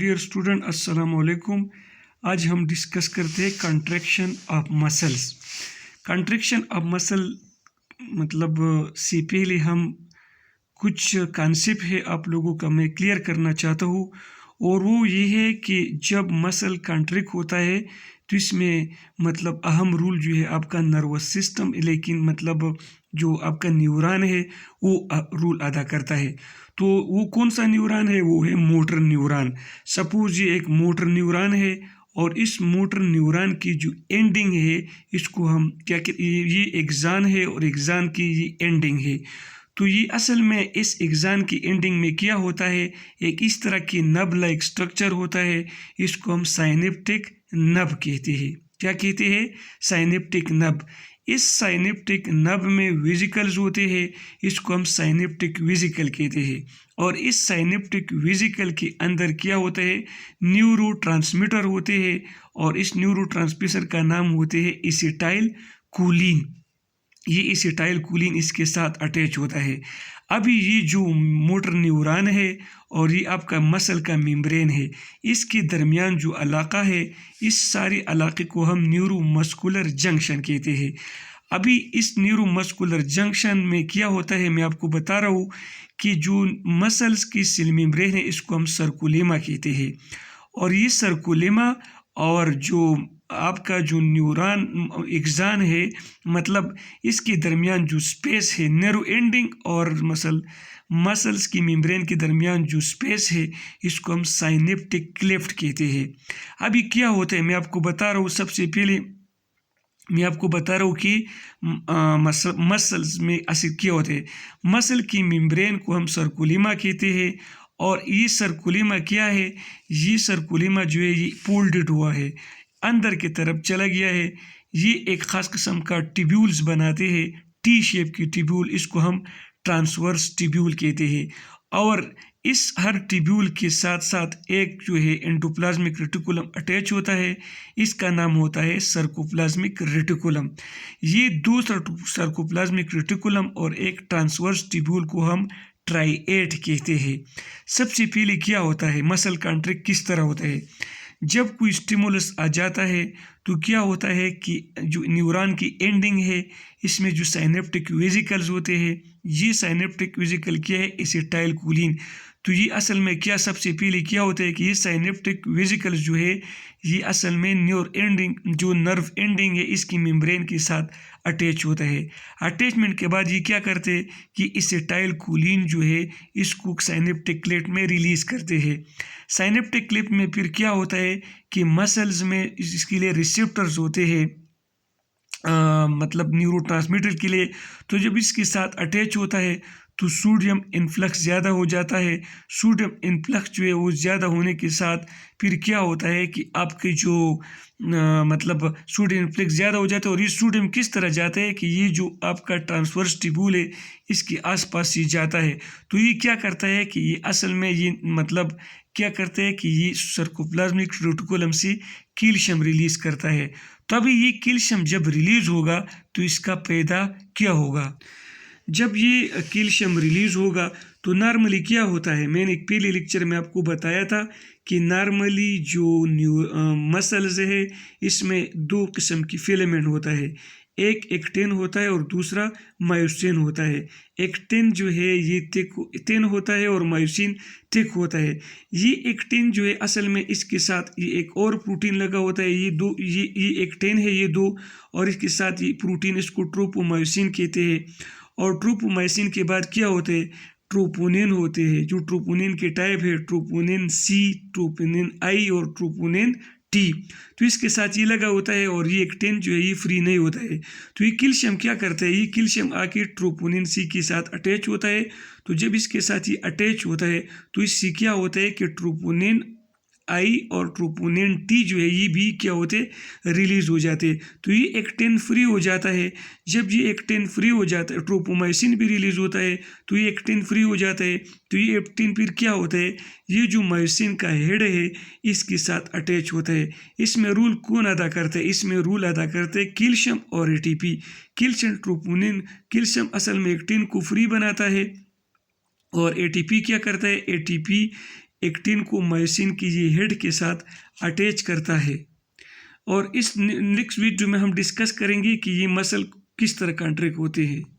Dear student, अस्सलाम वालेकुम। आज हम डिस्कस करते हैं contraction of muscles. Contraction of muscle मतलब से पहले हम कुछ कॉन्सेप्ट है आप लोगों का मैं क्लियर करना चाहता हूँ, और वो ये है कि जब मसल कंट्रैक्ट होता है तो इसमें मतलब अहम रोल जो है आपका नर्वस सिस्टम, लेकिन मतलब जो आपका न्यूरॉन है वो रोल अदा करता है। तो वो कौन सा न्यूरॉन है? वो है मोटर न्यूरॉन। सपोज ये एक मोटर न्यूरॉन है और इस मोटर न्यूरॉन की जो एंडिंग है इसको हम क्या कहते, ये एक्सान है और एक्सान की ये एंडिंग है। तो ये असल में इस एक्सान की एंडिंग में क्या होता है, एक इस तरह की नब लाइक स्ट्रक्चर होता है, इसको हम साइनेप्टिक नब कहते हैं। क्या कहते हैं? साइनेप्टिक नब। इस साइनेप्टिक नब में वेसिकल्स होते हैं, इसको हम साइनेप्टिक वेसिकल कहते हैं। और इस साइनेप्टिक वेसिकल के अंदर क्या होता है, न्यूरोट्रांसमीटर होते हैं, और इस न्यूरोट्रांसमीटर का नाम होते हैं एसिटाइल कोलिन। ये एसिटाइल कोलिन इसके साथ अटैच होता है। अभी ये जो मोटर न्यूरॉन है और ये आपका मसल का मेम्ब्रेन है, इसके दरमियान जो इलाका है, इस सारे इलाके को हम न्यूरोमस्कुलर जंक्शन कहते हैं। अभी इस न्यूरोमस्कुलर जंक्शन में क्या होता है, मैं आपको बता रहा हूँ कि जो मसल्स की सेल मेम्ब्रेन है इसको हम सर्कुलेमा कहते हैं। और ये सर्कुलेमा और जो आपका जो न्यूरॉन एक्सान है, मतलब इसके दरमियान जो स्पेस है, नैरो एंडिंग और मसल्स की मेम्ब्रेन के दरमियान जो स्पेस है, इसको हम साइनेप्टिक क्लेफ्ट कहते हैं। अभी क्या होता है मैं आपको बता रहा हूँ। सबसे पहले मैं आपको बता रहा हूँ कि मसल्स में असल क्या होते हैं। मसल की मेम्ब्रेन को हम सर्कुलेमा कहते हैं, और ये सर्कुलेमा क्या है, ये सर्कुलेमा जो है ये फोल्डेड हुआ है, अंदर की तरफ चला गया है। ये एक ख़ास किस्म का ट्यूब्यूल्स बनाते हैं, टी शेप की ट्यूब्यूल, इसको हम ट्रांसवर्स ट्यूब्यूल कहते हैं। और इस हर ट्यूब्यूल के साथ साथ एक जो है एंडोप्लाज्मिक रेटिकुलम अटैच होता है, इसका नाम होता है सर्कोप्लाज्मिक रेटिकुलम। ये दो सर्कोप्लाज्मिक रेटिकुलम और एक ट्रांसवर्स ट्यूब्यूल को हम ट्राइएट कहते हैं। सबसे पहले क्या होता है, मसल कंट्रैक्ट किस तरह होता है। जब कोई स्टिमुलस आ जाता है तो क्या होता है कि जो न्यूरॉन की एंडिंग है, इसमें जो साइनेप्टिक वेसिकल्स होते हैं, ये साइनेप्टिक वेसिकल क्या है, एसिटाइल कोलिन। तो ये असल में क्या, सबसे पहले क्या होता है कि ये साइनेप्टिक वेसिकल्स जो है ये असल में नर्व एंडिंग है, इसकी मेम्ब्रेन के साथ अटैच होता है। अटैचमेंट के बाद ये क्या करते हैं कि एसिटाइल कोलिन जो है इसको साइनेप्टिक क्लेफ्ट में रिलीज़ करते हैं। साइनेप्टिक क्लेफ्ट में फिर क्या होता है कि मसल्स में इसके लिए रिसेप्टर्स होते हैं, मतलब न्यूरोट्रांसमीटर के लिए। तो जब इसके साथ अटैच होता है तो सोडियम इन्फ्लक्स ज़्यादा हो जाता है। सोडियम इन्फ्लक्स जो है वो ज़्यादा होने के साथ फिर क्या होता है कि आपके जो मतलब सोडियम इन्फ्लक्स ज़्यादा हो जाता है, और ये सोडियम किस तरह जाता है कि ये जो आपका ट्रांसवर्स ट्यूब्यूल है इसके आसपास ही जाता है। तो ये क्या करता है कि ये असल में ये मतलब क्या करता है कि ये सर्कोप्लाज्मिक रेटिकुलम से कैल्शियम रिलीज़ करता है। तभी ये कैल्शियम जब रिलीज़ होगा तो इसका पैदा क्या होगा, जब ये कैल्शियम रिलीज़ होगा तो नॉर्मली क्या होता है, मैंने एक पहले लेक्चर में आपको बताया था कि नॉर्मली जो मसल्स है इसमें दो किस्म की फिलामेंट होता है, एक एक्टिन होता है और दूसरा मायोसिन होता है। एक्टिन जो है ये थिन होता है और मायोसिन थिक होता है। ये एक्टिन जो है असल में इसके साथ ये एक और प्रोटीन लगा होता है, ये एक्टिन है ये दो, और इसके साथ ये प्रोटीन, इसको ट्रोपोमायोसिन कहते हैं। और ट्रोपोमायोसिन के बाद क्या होते हैं, ट्रोपोनिन होते हैं। जो ट्रोपोनिन के टाइप है ट्रोपोनिन सी, ट्रोपोनिन आई और ट्रोपोनिन टी। तो इसके साथ ये लगा होता है, और ये एक्टिन जो है ये फ्री नहीं होता है। तो ये कैल्शियम क्या करता है, ये कैल्शियम आके ट्रोपोनिन सी के साथ अटैच होता है। तो जब इसके साथ ये अटैच होता है तो इससे क्या होता है कि ट्रोपोनिन आई और ट्रोपोनिन टी जो है ये भी क्या होते, रिलीज हो जाते। तो ये एक्टिन फ्री हो जाता है। जब ये एक्टिन फ्री हो जाता है, ट्रोपोमाइसिन भी रिलीज होता है, तो ये एक्टिन फ्री हो जाता है। तो ये एक्टिन फिर क्या होता है, ये जो मायोसिन का हेड है इसके साथ अटैच होता है। इसमें रूल कौन अदा करता है, इसमें रूल अदा करते हैं कैल्शियम और एटीपी। कैल्शियम असल में एक्टिन को फ्री बनाता है, और एटीपी क्या करता है, एटीपी एक्टिन को मायोसिन की ये हेड के साथ अटैच करता है। और इस नेक्स्ट वीडियो में हम डिस्कस करेंगे कि ये मसल किस तरह कॉन्ट्रैक्ट होते हैं।